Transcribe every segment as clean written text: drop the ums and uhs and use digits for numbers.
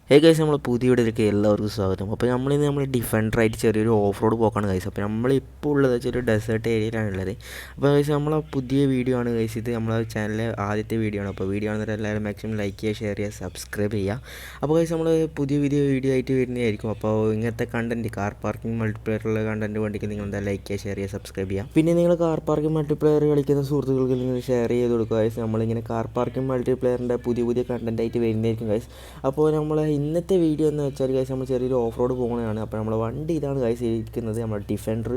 Guys, നമ്മളെ പുതിയ വീഡിയോയിലേക്ക് എല്ലാവർക്കും സ്വാഗതം. അപ്പോൾ നമ്മൾ ഡിഫൻഡറായിട്ട് ചെറിയൊരു ഓഫ് റോഡ് പോക്കാണ് ഗൈസ്. അപ്പോൾ നമ്മളിപ്പോൾ ഉള്ളത് വെച്ചൊരു ഡെസേർട്ട് ഏരിയയിലാണുള്ളത്. അപ്പോൾ ഗൈസ്, നമ്മളെ പുതിയ വീഡിയോ ആണ് ഗൈസ്. ഇത് നമ്മളെ ചാനലിലെ ആദ്യത്തെ വീഡിയോ ആണ്. അപ്പോൾ വീഡിയോ ആണെന്നിട്ട് എല്ലാവരും മാക്സിമം ലൈക്ക് ചെയ്യുക, ഷെയർ ചെയ്യുക, സബ്സ്ക്രൈബ് ചെയ്യുക. അപ്പോൾ ഗൈസ്, നമ്മൾ പുതിയ വീഡിയോ ആയിട്ട് വരുന്നതായിരിക്കും. അപ്പോൾ ഇങ്ങനത്തെ കണ്ടൻറ്റ് കാർ പാർക്കിംഗ് മൾട്ടിപ്ലെയറുള്ള കണ്ടൻറ്റ് വേണ്ടിയിട്ട് നിങ്ങൾ എന്താ ലൈക്ക് ചെയ്യുക, ഷെയർ ചെയ്യുക, സബ്സ്ക്രൈബ് ചെയ്യുക. പിന്നെ നിങ്ങൾ കാർ പാർക്കിംഗ് മൾട്ടിപ്ലെയർ കളിക്കുന്ന സുഹൃത്തുക്കൾക്ക് നിങ്ങൾ ഷെയർ ചെയ്ത് കൊടുക്കുക ഗൈസ്. നമ്മളിങ്ങനെ കാർ പാർക്കിംഗ് മൾട്ടിപ്ലെയറിൻ്റെ പുതിയ കണ്ടൻറ്റ് ആയിട്ട് വരുന്നതായിരിക്കും ഗൈസ്. അപ്പോൾ നമ്മൾ ഇന്നത്തെ വീഡിയോ എന്ന് വെച്ചാൽ ഗൈസ്, നമ്മൾ ചെറിയൊരു ഓഫ് റോഡ് പോകുന്നതാണ്. അപ്പോൾ നമ്മുടെ വണ്ടി ഇതാണ് ഗൈസ് ഇരിക്കുന്നത്, നമ്മുടെ ഡിഫൻഡർ.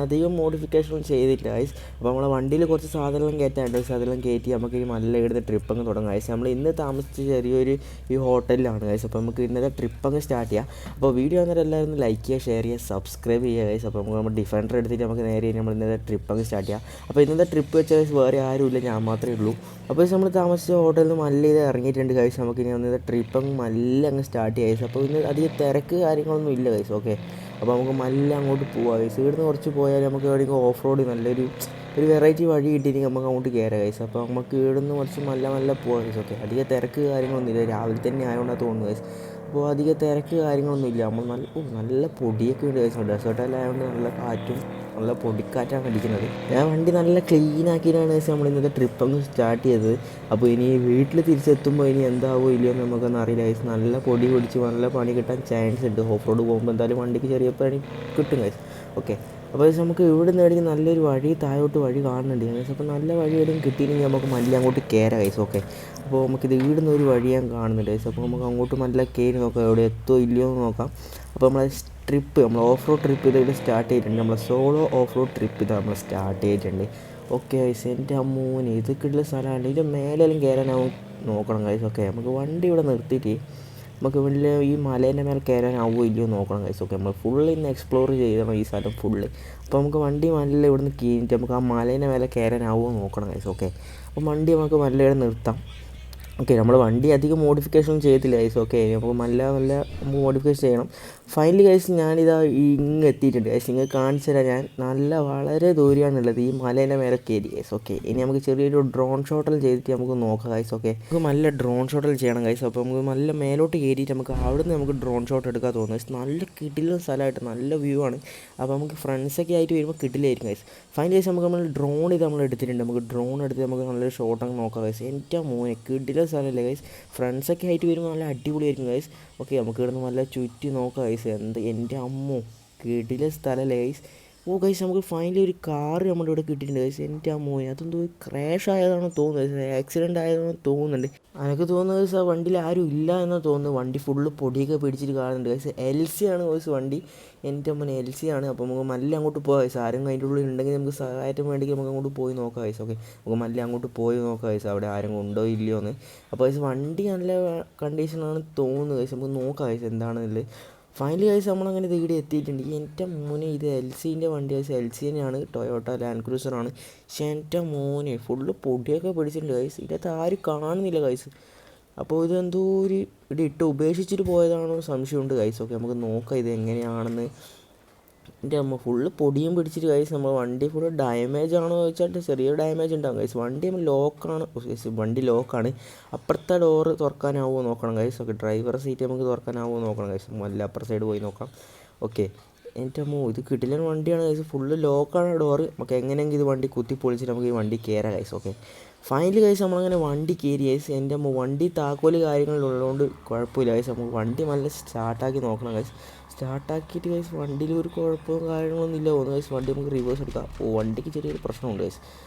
അധികം മോഡിഫിക്കേഷനും ചെയ്തിട്ടില്ല ഗൈസ്. അപ്പോൾ നമ്മളെ വണ്ടിയിൽ കുറച്ച് സാധനങ്ങളും കയറ്റാണ്ട് ഗൈസ്. അതെല്ലാം കയറ്റി നമുക്ക് ഈ നല്ല ഇടുന്ന ട്രിപ്പ് അങ്ങ് തുടങ്ങാം ഗൈസ്. നമ്മൾ ഇന്ന് താമസിച്ച് ചെറിയൊരു ഈ ഹോട്ടലിലാണ് ഗൈസ്. അപ്പോൾ നമുക്ക് ഇന്നത്തെ ട്രിപ്പ് അങ്ങ് സ്റ്റാർട്ട് ചെയ്യാം. അപ്പോൾ വീഡിയോ അന്നേരം എല്ലാവരും ലൈക്ക് ചെയ്യുക, ഷെയർ ചെയ്യുക, സബ്സ്ക്രൈബ് ചെയ്യുക ഗൈസ്. അപ്പോൾ നമ്മൾ ഡിഫൻഡർ എടുത്തിട്ട് നമുക്ക് നേരെ നമ്മൾ ഇന്നത്തെ ട്രിപ്പ് അങ്ങ് സ്റ്റാർട്ട് ചെയ്യാം. അപ്പോൾ ഇന്നത്തെ ട്രിപ്പ് വെച്ചാൽ വേറെ ആരുമില്ല, ഞാൻ മാത്രമേ ഉള്ളൂ. അപ്പോൾ നമ്മൾ താമസിച്ച ഹോട്ടലിൽ നിന്ന് നല്ല ഇത് ഇറങ്ങിയിട്ടുണ്ട് ഗൈസ്. നമുക്ക് ഇനി വന്നത് ട്രിപ്പ് അങ്ങ് നല്ല അങ്ങ് സ്റ്റാർട്ട് ചെയ്യാം ഗൈസ്. അപ്പോൾ ഇന്ന് അധികം തിരക്ക് കാര്യങ്ങളൊന്നും ഇല്ല ഗൈസ്. ഓക്കെ, അപ്പോൾ നമുക്ക് നല്ല അങ്ങോട്ട് പോവാം ഗൈസ്. ഇവിടുന്ന് കുറച്ച് പോയാൽ നമുക്ക് എവിടെയെങ്കിലും ഓഫ് റോഡ് നല്ലൊരു വെറൈറ്റി വഴി കിട്ടിയിട്ട് നമുക്ക് അങ്ങോട്ട് കയറാം ഗൈസ്. അപ്പോൾ നമുക്ക് ഇവിടുന്ന് കുറച്ച് നല്ല പോവാം ഗൈസ്. ഓക്കെ, അധികം തിരക്ക് കാര്യങ്ങളൊന്നും ഇല്ല, രാവിലെ തന്നെ ആയതുകൊണ്ടാണ് തോന്നുന്നത് ഗൈസ്. അപ്പോൾ അധികം തിരക്ക് കാര്യങ്ങളൊന്നും ഇല്ല. നമ്മൾ നല്ല പൊടിയൊക്കെ ഉണ്ട് ഗൈസ്. ഡെസേർട്ടെല്ലാം ആയതുകൊണ്ട് നല്ല കാറ്റും നല്ല പൊടിക്കാറ്റാണ് അടിക്കുന്നത്. ഞാൻ വണ്ടി നല്ല ക്ലീൻ ആക്കിയിട്ടാണ് ഗൈസ് നമ്മൾ ഇന്നത്തെ ട്രിപ്പ് അങ്ങ് സ്റ്റാർട്ട് ചെയ്തത്. അപ്പോൾ ഇനി വീട്ടിൽ തിരിച്ചെത്തുമ്പോൾ ഇനി എന്താവോ ഇല്ലയോ എന്ന് നമുക്കൊന്നും അറിയില്ല ഗൈസ്. നല്ല പൊടി പിടിച്ച് നല്ല പണി കിട്ടാൻ ചാൻസ് ഉണ്ട്. ഓഫ് റോഡ് പോകുമ്പോൾ എന്തായാലും വണ്ടിക്ക് ചെറിയ പണി കിട്ടും ഗൈസ്. ഓക്കെ, അപ്പോൾ നമുക്ക് ഇവിടെ നിന്ന് നല്ലൊരു വഴി താഴോട്ട് വഴി കാണുന്നുണ്ട് ഗൈസ്. അപ്പോൾ നല്ല വഴി എവിടെയും കിട്ടിയില്ലെങ്കിൽ നമുക്ക് മല്ലി അങ്ങോട്ട് കയറാം ഗൈസ്. ഓക്കെ, അപ്പോൾ നമുക്കിത് ഇവിടുന്ന് ഒരു വഴി ഞാൻ കാണുന്നുണ്ട് ഗൈസ്. അപ്പോൾ നമുക്ക് അങ്ങോട്ട് നല്ല കയറി നോക്കാം, എവിടെ എത്തുമോ ഇല്ലയോ എന്ന് നോക്കാം. അപ്പോൾ നമ്മളെ ട്രിപ്പ്, നമ്മൾ ഓഫ് റോഡ് ട്രിപ്പ് ഇതിവിടെ സ്റ്റാർട്ട് ചെയ്തിട്ടുണ്ട്. നമ്മളെ സോളോ ഓഫ് റോഡ് ട്രിപ്പ് ഇത് നമ്മൾ സ്റ്റാർട്ട് ചെയ്തിട്ടുണ്ട്. ഓക്കെ ഗൈസ്, എൻ്റെ അമ്മൂന് ഇത് കിട്ടുന്ന സ്ഥലമാണ്. ഇതിൻ്റെ മേലെല്ലാം കയറാനാവും നോക്കണം ഗൈസ്. ഓക്കെ, നമുക്ക് വണ്ടി ഇവിടെ നിർത്തിയിട്ട് നമുക്ക് വലിയ ഈ മലേൻ്റെ മേലെ കയറാനാവുമോ ഇല്ലയോ നോക്കണം ഗൈസ്. ഓക്കെ, നമ്മൾ ഫുള്ള് ഇന്ന് എക്സ്പ്ലോർ ചെയ്യണം ഈ സ്ഥലം ഫുള്ള്. അപ്പോൾ നമുക്ക് വണ്ടി നല്ല ഇവിടുന്ന് കീഴിട്ട് നമുക്ക് ആ മലേൻ്റെ മേലെ കയറാനാവുമോ നോക്കണം ഗൈസ്. ഓക്കെ, അപ്പോൾ വണ്ടി നമുക്ക് നല്ല ഇവിടെ നിർത്താം. ഓക്കെ, നമ്മൾ വണ്ടി അധികം മോഡിഫിക്കേഷൻ ചെയ്തില്ല ഗൈസ്. ഓക്കെ, അപ്പോൾ നല്ല മോഡിഫിക്കേഷൻ ചെയ്യണം. ഫൈനലി ഗൈസ്, ഞാനിതാ ഇങ്ങ് എത്തിയിട്ടുണ്ട് ഗൈസ്. ഇങ്ങ് കാണിച്ചു തരാം. ഞാൻ വളരെ ദൂരെയാണുള്ളത്, ഈ മലേൻ്റെ മേലെ കയറി ഗൈസ്. ഓക്കെ, ഇനി നമുക്ക് ചെറിയൊരു ഡ്രോൺ ഷോട്ടെല്ലാം ചെയ്തിട്ട് നമുക്ക് നോക്കാം ഗൈസ്. ഓക്കെ, നമുക്ക് നല്ല ഡ്രോൺ ഷോട്ടെല്ലാം ചെയ്യണം ഗൈസ്. അപ്പോൾ നമുക്ക് നല്ല മേലോട്ട് കയറിയിട്ട് നമുക്ക് അവിടുന്ന് നമുക്ക് ഡ്രോൺ ഷോട്ട് എടുക്കാൻ തോന്നുന്നു ഗൈസ്. നല്ല കിടിലൻ സ്ഥലമായിട്ട് നല്ല വ്യൂ ആണ്. അപ്പോൾ നമുക്ക് ഫ്രണ്ട്സൊക്കെ ആയിട്ട് വരുമ്പോൾ കിടിലായിരിക്കും ഗൈസ്. ഫൈനലി ഗൈസ്, നമ്മൾ ഡ്രോൺ ഇത് നമ്മൾ എടുത്തിട്ടുണ്ട്. നമുക്ക് ഡ്രോൺ എടുത്ത് നമുക്ക് നല്ലൊരു ഷോട്ടങ്ങ് നോക്കാം ഗൈസ്. എൻ്റെ മോനെ കിടിലൻ സ്ഥലമല്ലേ ഗൈസ്. ഫ്രണ്ട്സൊക്കെ ആയിട്ട് വരുമ്പോൾ നല്ല അടിപൊളിയായിരിക്കും ഗൈസ്. ഓക്കെ, നമുക്ക് ഇവിടുന്ന് നല്ല ചുറ്റി നോക്കാം ഗൈസ്. എൻ്റെ അമ്മോ കിടിലൻ സ്ഥലമല്ലേ ഗൈസ്. ഓ ഗൈസ്, നമുക്ക് ഫൈനലി ഒരു കാറ് നമ്മുടെ ഇവിടെ കിട്ടിയിട്ടുണ്ട് ഗൈസ്. എൻ്റെ അമ്മോനെ അതെന്തോ ക്രാഷ് ആയതാണെന്ന് തോന്നുന്നത്, ആക്സിഡൻറ്റ് ആയതാണെന്ന് തോന്നുന്നുണ്ട്. എനിക്ക് തോന്നുന്നത് ഗൈസ് ആ വണ്ടിയിൽ ആരും ഇല്ല എന്ന് തോന്നുന്നു. വണ്ടി ഫുള്ള് പൊടിയൊക്കെ പിടിച്ചിട്ട് കാണുന്നുണ്ട് ഗൈസ്. LC ആണ് ഗൈസ് വണ്ടി. എൻ്റെ അമ്മനെ LC ആണ്. അപ്പോൾ നമുക്ക് മല്ല അങ്ങോട്ട് പോകാം ഗൈസ്. ആരും അതിൻ്റെ ഉള്ളിൽ ഉണ്ടെങ്കിൽ നമുക്ക് സഹായത്തിന് വേണ്ടി നമുക്ക് അങ്ങോട്ട് പോയി നോക്കാം ഗൈസ്. ഓക്കെ, നമുക്ക് മല്ല അങ്ങോട്ട് പോയി നോക്കാം ഗൈസ്, അവിടെ ആരും ഉണ്ടോ ഇല്ലയോ എന്ന്. അപ്പോൾ ഗൈസ് വണ്ടി നല്ല കണ്ടീഷനാണ് തോന്നുന്നത് ഗൈസ്. നമുക്ക് നോക്കാം ഗൈസ് എന്താണെന്നുള്ളത്. ഫൈനലി ഗൈസ്, നമ്മളങ്ങനെ ഇവിടെ എത്തിയിട്ടുണ്ട്. എൻ്റെ മോനെ ഇത് LCൻ്റെ വണ്ടി ഗൈസ്. LC തന്നെയാണ്, ടൊയോട്ട ലാൻഡ് ക്രൂസറാണ്. പക്ഷേ എൻ്റെ മോനെ ഫുള്ള് പൊടിയൊക്കെ പിടിച്ചിട്ടുണ്ട് ഗൈസ്. ഇതിനകത്ത് ആരും കാണുന്നില്ല ഗൈസ്. അപ്പോൾ ഇതെന്തോ ഒരു ഇവിടെ ഇട്ട് ഉപേക്ഷിച്ചിട്ട് പോയതാണോ സംശയമുണ്ട് ഗൈസ്. ഓക്കെ, നമുക്ക് നോക്കാം ഇത് എങ്ങനെയാണെന്ന്. എൻ്റെ അമ്മ ഫുള്ള് പൊടിയും പിടിച്ചിട്ട് ഗൈസ്. നമ്മൾ വണ്ടി ഫുള്ള് ഡാമേജ് ആണോ ചോദിച്ചാൽ ചെറിയൊരു ഡാമേജ് ഉണ്ടാകും ഗൈസ്. വണ്ടി ലോക്കാണ്, വണ്ടി ലോക്കാണ്. അപ്പുറത്തെ ഡോറ് തുറക്കാനാവുമോ നോക്കണം ഗൈസ്. ഓക്കെ, ഡ്രൈവർ സീറ്റ് നമുക്ക് തുറക്കാനാവുമോ നോക്കണം ഗൈസ്. നല്ല അപ്പുറത്തെ സൈഡ് പോയി നോക്കാം. ഓക്കെ, എൻ്റെ അമ്മോ ഇത് കിടിലൻ വണ്ടിയാണ് ഗൈസ്. Full ലോക്കാണ് door. നമുക്ക് എങ്ങനെയെങ്കിലും ഇത് വണ്ടി കുത്തി പൊളിച്ചിട്ട് നമുക്ക് ഈ വണ്ടി കയറാം ഗൈസ്. ഓക്കെ, ഫൈനലി ഗൈസ് നമ്മളങ്ങനെ വണ്ടി കയറി ഗൈസ്. എൻ്റെ അമ്മ വണ്ടി താക്കോല് കാര്യങ്ങളുള്ളതുകൊണ്ട് കുഴപ്പമില്ല ഗൈസ്. നമുക്ക് വണ്ടി നല്ല സ്റ്റാർട്ടാക്കി നോക്കണം ഗൈസ്. സ്റ്റാർട്ടാക്കിയിട്ട് ഗൈസ് വണ്ടിയിൽ ഒരു കുഴപ്പവും കാര്യങ്ങളൊന്നും ഇല്ല തോന്നുന്നു ഗൈസ്. വണ്ടി നമുക്ക് റിവേഴ്സ് എടുക്കാം. വണ്ടിക്ക് ചെറിയൊരു പ്രശ്നമുണ്ട് ഗൈസ്,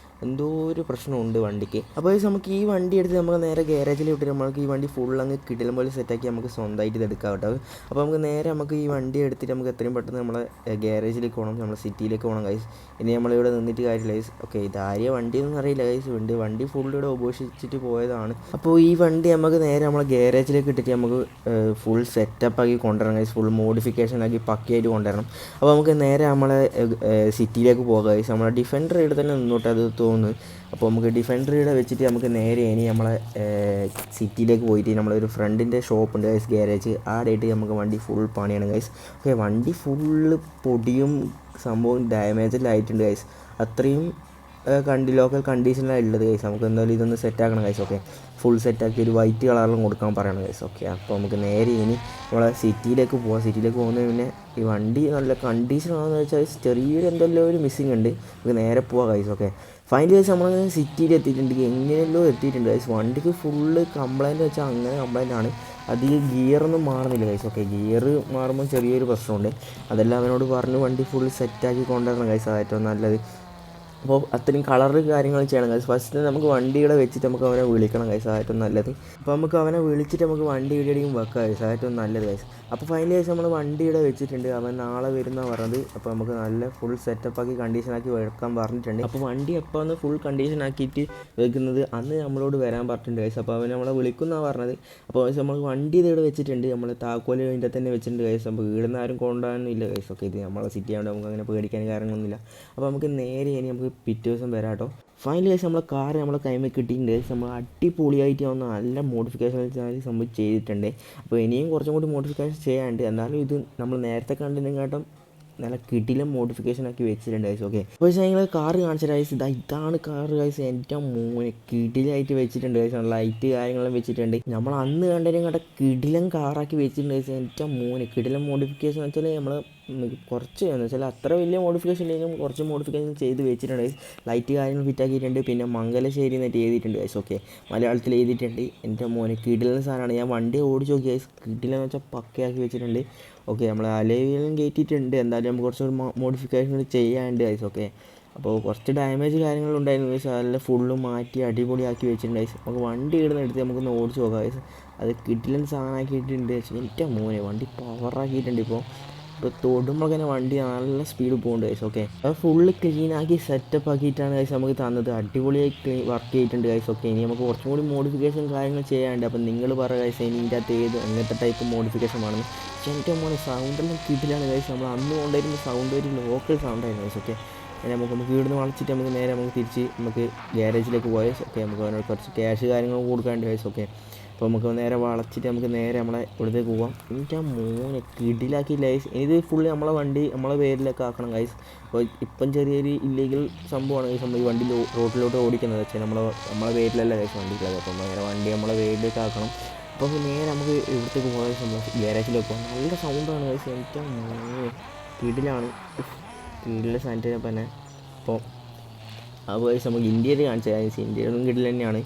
എന്തോ ഒരു പ്രശ്നമുണ്ട് വണ്ടിക്ക്. അപ്പോൾ ഗൈസ് നമുക്ക് ഈ വണ്ടി എടുത്ത് നമുക്ക് നേരെ ഗാരേജിൽ വിട്ടിട്ട് നമുക്ക് ഈ വണ്ടി ഫുൾ അങ്ങ് കിടിലം പോലെ സെറ്റാക്കി നമുക്ക് സ്വന്തമായിട്ട് ഇത് എടുക്കാം കേട്ടോ. അപ്പോൾ നമുക്ക് നേരെ നമുക്ക് ഈ വണ്ടി എടുത്തിട്ട് നമുക്ക് എത്രയും പെട്ടെന്ന് നമ്മളെ ഗാരേജിലേക്ക് പോകണം, നമ്മളെ സിറ്റിയിലേക്ക് പോകണം ഗൈസ്. ഇനി നമ്മളിവിടെ നിന്നിട്ട് കാര്യമില്ല ഗൈസ്. ഓക്കെ, ഇതാര്യ വണ്ടിയൊന്നും അറിയില്ല ഗൈസ്. വണ്ടി ഫുൾ ഇവിടെ ഉപേക്ഷിച്ചിട്ട് പോയതാണ്. അപ്പോൾ ഈ വണ്ടി നമുക്ക് നേരെ നമ്മളെ ഗാരേജിലേക്ക് ഇട്ടിട്ട് നമുക്ക് ഫുൾ സെറ്റപ്പാക്കി കൊണ്ടുവരണം ഗൈസ്. ഫുൾ മോഡിഫിക്കേഷനാക്കി പക്കയായിട്ട് കൊണ്ടുവരണം. അപ്പോൾ നമുക്ക് നേരെ നമ്മളെ സിറ്റിയിലേക്ക് പോകാം ഗൈസ്. നമ്മളെ ഡിഫൻഡർ ഇവിടെ തന്നെ നിന്നോട്ടെ അത് തോന്നുന്നു. അപ്പോൾ നമുക്ക് ഡിഫൻഡർ ഇവിടെ വെച്ചിട്ട് നമുക്ക് നേരെ ഇനി നമ്മളെ സിറ്റിയിലേക്ക് പോയിട്ട് നമ്മളൊരു ഫ്രണ്ടിൻ്റെ ഷോപ്പുണ്ട് ഗൈസ്, ഗാരേജ്. ആടായിട്ട് നമുക്ക് വണ്ടി ഫുൾ പണിയാണ് ഗൈസ്. ഓക്കെ, വണ്ടി ഫുള്ള് പൊടിയും സംഭവം ഡാമേജെല്ലാം ആയിട്ടുണ്ട് ഗൈസ്. അത്രയും ലോക്കൽ കണ്ടീഷനിലാണ് ഉള്ളത് ഗൈസ്. നമുക്ക് എന്തായാലും ഇതൊന്ന് സെറ്റാക്കണം ഗൈസ്. ഓക്കെ, ഫുൾ സെറ്റാക്കി ഒരു വൈറ്റ് കളറിലും കൊടുക്കാൻ പറയണം ഗൈസ്. ഓക്കെ, അപ്പോൾ നമുക്ക് നേരെ ഇനി നമ്മളെ സിറ്റിയിലേക്ക് പോകാം. സിറ്റിയിലേക്ക് പോകുന്നതിന് പിന്നെ ഈ വണ്ടി നല്ല കണ്ടീഷനാണെന്ന് വെച്ചാൽ ചെറിയൊരു എന്തെല്ലോ ഒരു മിസ്സിങ് ഉണ്ട്. നമുക്ക് നേരെ പോവാം ഗൈസ്. ഓക്കെ, ഫൈനലി ഗൈസ് നമ്മൾ സിറ്റിയിൽ എത്തിയിട്ടുണ്ട്. എങ്ങനെയല്ലോ എത്തിയിട്ടുണ്ട് ഗൈസ്. വണ്ടിക്ക് ഫുള്ള് കംപ്ലൈൻറ്റ് വെച്ചാൽ അങ്ങനെ കംപ്ലൈൻ്റ് ആണ്. അധികം ഗിയറൊന്നും മാറുന്നില്ല ഗൈസ്. ഓക്കെ, ഗിയർ മാറുമ്പോൾ ചെറിയൊരു പ്രശ്നമുണ്ട്. അതെല്ലാം അവനോട് പറഞ്ഞ് വണ്ടി ഫുൾ സെറ്റാക്കി കൊണ്ടുവരണം ഗൈസ്. അത് ഏറ്റവും നല്ലത്. അപ്പോൾ അത്രയും കളറ് കാര്യങ്ങൾ ചെയ്യണം ഗൈസ്. ഫസ്റ്റ് നമുക്ക് വണ്ടിയുടെ വെച്ചിട്ട് നമുക്ക് അവനെ വിളിക്കണം ഗൈസ്. ഏറ്റവും നല്ലത്. അപ്പോൾ നമുക്ക് അവനെ വിളിച്ചിട്ട് നമുക്ക് വണ്ടി ഇവിടെയും വെക്കാം ഗൈസ്. ഏറ്റവും നല്ലത് ഗൈസ്. അപ്പോൾ ഫൈനലി ഗൈസ് നമ്മൾ വണ്ടിയുടെ വെച്ചിട്ടുണ്ട്. അവൻ നാളെ വരുന്ന പറഞ്ഞത്. അപ്പോൾ നമുക്ക് നല്ല ഫുൾ സെറ്റപ്പാക്കി കണ്ടീഷനാക്കി വെക്കാൻ പറഞ്ഞിട്ടുണ്ട്. അപ്പോൾ വണ്ടി എപ്പോൾ ഒന്ന് ഫുൾ കണ്ടീഷനാക്കിയിട്ട് വെക്കുന്നത് അന്ന് നമ്മളോട് വരാൻ പറഞ്ഞിട്ടുണ്ട് ഗൈസ്. അപ്പോൾ അവൻ നമ്മളെ വിളിക്കുന്നതാണ് പറഞ്ഞത്. അപ്പോൾ ഗൈസ് നമ്മൾ വണ്ടി ഇവിടെ വെച്ചിട്ടുണ്ട്. നമ്മൾ താക്കോല് ഇതിൻ്റെ തന്നെ വെച്ചിട്ടുണ്ട് ഗൈസ്. അപ്പോൾ വീടുന്ന ആരും കൊണ്ടുപോകാനില്ല ഗൈസ്. ഓക്കെ, ഇത് നമ്മളെ സിറ്റി ആയതുകൊണ്ട് നമുക്ക് അങ്ങനെ പേടിക്കാൻ കാര്യങ്ങളൊന്നുമില്ല. അപ്പോൾ നമുക്ക് നേരെ ഇനി നമുക്ക് പിറ്റേ ദിവസം വരാം കേട്ടോ. ഫൈനലി ഗൈസ് നമ്മളെ കാർ നമ്മളെ കൈമേൽ കിട്ടിയിട്ടുണ്ട് ഗൈസ്. നമ്മൾ അടിപൊളിയായിട്ട് വന്ന് നല്ല മോഡിഫിക്കേഷൻ സംഭവം ചെയ്തിട്ടുണ്ട്. അപ്പോൾ ഇനിയും കുറച്ചും കൂടി മോഡിഫിക്കേഷൻ ചെയ്യാനുണ്ട്. എന്നാലും ഇത് നമ്മൾ നേരത്തെ കണ്ടതിനെക്കാട്ടും നല്ല കിടിലം മോഡിഫിക്കേഷനാക്കി വെച്ചിട്ടുണ്ട് ഗൈസ്. ഓക്കെ, അപ്പോൾ ഞങ്ങൾ കാറ് കാണിച്ചിട്ട് ഗൈസ്. ഇതാണ് കാറ് ഗൈസ്. എൻ്റെ മോനെ കിടിലായിട്ട് വെച്ചിട്ടുണ്ട് ഗൈസ്. ലൈറ്റ് കാര്യങ്ങളും വെച്ചിട്ടുണ്ട്. നമ്മൾ അന്ന് കണ്ടതിനും കണ്ട കിടിലം കാറാക്കി വെച്ചിട്ടുണ്ട് ഗൈസ്. എൻ്റെ മോനെ കിടിലം മോഡിഫിക്കേഷൻ വെച്ചാൽ നമ്മൾ കുറച്ച് എന്ന് വെച്ചാൽ അത്ര വലിയ മോഡിഫിക്കേഷൻ ഇല്ലെങ്കിലും കുറച്ച് മോഡിഫിക്കേഷൻ ചെയ്ത് വെച്ചിട്ടുണ്ട് ഗൈസ്. ലൈറ്റ് കാര്യങ്ങൾ ഫിറ്റാക്കിയിട്ടുണ്ട്. പിന്നെ മംഗലശ്ശേരി എന്നിട്ട് എഴുതിയിട്ടുണ്ട് ഗൈസ്. ഓക്കെ, മലയാളത്തിൽ എഴുതിയിട്ടുണ്ട്. എൻ്റെ മോനെ കിടിലൻ സാധനമാണ്. ഞാൻ വണ്ടി ഓടിച്ച് നോക്കി ഗൈസ്. കിടിലെന്ന് വെച്ചാൽ പക്കയാക്കി വെച്ചിട്ടുണ്ട്. ഓക്കെ, നമ്മൾ അലവിലും കയറ്റിയിട്ടുണ്ട്. എന്തായാലും നമുക്ക് കുറച്ച് മോഡിഫിക്കേഷൻ ചെയ്യാനുണ്ട് ഗൈസ്. ഓക്കെ, അപ്പോൾ കുറച്ച് ഡാമേജ് കാര്യങ്ങളുണ്ടായിരുന്നു ഗൈസ്. അതെല്ലാം ഫുള്ള് മാറ്റി അടിപൊളിയാക്കി വെച്ചിട്ടുണ്ട് ഗൈസ്. നമുക്ക് വണ്ടി ഇടുന്ന എടുത്ത് നമുക്കൊന്ന് ഓടിച്ച് നോക്കാം ഗൈസ്. അത് കിടിലൻ സാധനമാക്കിയിട്ടുണ്ട്. എൻ്റെ മോനെ വണ്ടി പവറാക്കിയിട്ടുണ്ട്. ഇപ്പോൾ തൊടുമ്പോൾ തന്നെ വണ്ടി നല്ല സ്പീഡ് പോകുന്നുണ്ട് ഗൈസ്. ഓക്കെ, അത് ഫുള്ള് ക്ലീനാക്കി സെറ്റപ്പ് ആക്കിയിട്ടാണ് ഗൈസ് നമുക്ക് തന്നത്. അടിപൊളിയായി വർക്ക് ചെയ്തിട്ടുണ്ട് ഗൈസ്. ഓക്കെ, ഇനി നമുക്ക് കുറച്ചും കൂടി മോഡിഫിക്കേഷൻ കാര്യങ്ങൾ ചെയ്യാനുണ്ട്. അപ്പോൾ നിങ്ങൾ പറ ഗൈസ് ഇനി ഇതിൻ്റെ അകത്ത് ഏത് അങ്ങനത്തെ ടൈപ്പ് മോഡിഫിക്കേഷൻ വേണമെന്ന്. പക്ഷേ എൻ്റെ മോനെ സൗണ്ടെല്ലാം കിടിലാണ് ഗൈസ്. നമ്മൾ അന്ന് കൊണ്ടുവരുന്ന സൗണ്ട് ഒരു ലോക്കൽ സൗണ്ടായിരുന്നു ഗൈസ്. ഓക്കെ, നമുക്ക് ഇവിടുന്ന് വളച്ചിട്ട് നമുക്ക് നേരെ നമുക്ക് തിരിച്ച് നമുക്ക് ഗ്യാരേജിലേക്ക് പോയാൽ. ഓക്കെ, നമുക്ക് അവനോട് കുറച്ച് ക്യാഷ് കാര്യങ്ങൾ കൊടുക്കാണ്ട് ഗൈസ്. ഓക്കെ, അപ്പോൾ നമുക്ക് നേരെ വളച്ചിട്ട് നമുക്ക് നേരെ നമ്മളെ ഇവിടത്തേക്ക് പോകാം. എനിക്ക് ആ മോനെ കിടിലാക്കി ഗൈസ്. ഇത് ഫുള്ള് നമ്മളെ വണ്ടി നമ്മളെ പേരിലേക്ക് ആക്കണം ഗൈസ്. അപ്പോൾ ഇപ്പം ചെറിയൊരു ഇല്ലീഗൽ സംഭവമാണ് ഗൈസ്. നമ്മൾ ഈ വണ്ടി റോഡിലോട്ട് ഓടിക്കുന്നത് വെച്ചാൽ നമ്മളെ പേരിലല്ല ഗൈസ് വണ്ടിയിലത്. അപ്പോൾ നേരെ വണ്ടി നമ്മളെ പേരിലേക്ക് ആക്കണം. അപ്പോൾ നേരെ നമുക്ക് ഇവിടത്തേക്ക് പോകാൻ നമ്മൾ ഗ്യാരേജിലേക്ക് പോകാം. നല്ല സൗണ്ടാണ് ഗൈസ്. എനിക്ക് മോനെ കിടിലാണ്. കിടിലെ സാനിറ്റൈസർ തന്നെ. അപ്പോൾ ഗൈസ് നമുക്ക് ഇൻറ്റീരിയർ കാണിച്ചാൽ ഗൈസ്. ഇൻറ്റീരിയറും കിടിൽ തന്നെയാണ്.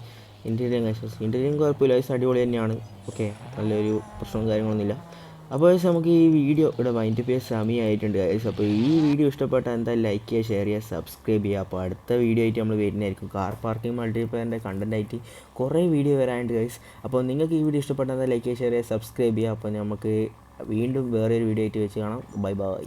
ഇൻറ്റീരിയറും കുഴപ്പമില്ല ഗൈസ്. അടിപൊളി തന്നെയാണ്. ഓക്കെ, നല്ലൊരു പ്രശ്നവും കാര്യങ്ങളൊന്നുമില്ല. അപ്പോൾ ഗൈസ് നമുക്ക് ഈ വീഡിയോ ഇവിടെ വൈൻഡപ്പ് ചെയ്യാൻ സമയമായിട്ടുണ്ട് ഗൈസ്. അപ്പോൾ ഈ വീഡിയോ ഇഷ്ടപ്പെട്ടാൽ എന്തായാലും ലൈക്ക് ചെയ്യുക, ഷെയർ ചെയ്യുക, സബ്സ്ക്രൈബ് ചെയ്യുക. അപ്പോൾ അടുത്ത വീഡിയോ ആയിട്ട് നമ്മൾ വരുന്നതായിരിക്കും. കാർ പാർക്കിംഗ് മൾട്ടിപ്ലെയറിൻ്റെ കണ്ടൻ്റ് ആയിട്ട് കുറേ വീഡിയോ വരാനുണ്ട് ഗൈസ്. അപ്പോൾ നിങ്ങൾക്ക് ഈ വീഡിയോ ഇഷ്ടപ്പെട്ടാൽ ലൈക്ക് ചെയ്യുക, ഷെയർ ചെയ്യുക, സബ്സ്ക്രൈബ് ചെയ്യുക. അപ്പോൾ നമുക്ക് വീണ്ടും വേറൊരു വീഡിയോ ആയിട്ട് വെച്ച് കാണാം. Bye bye.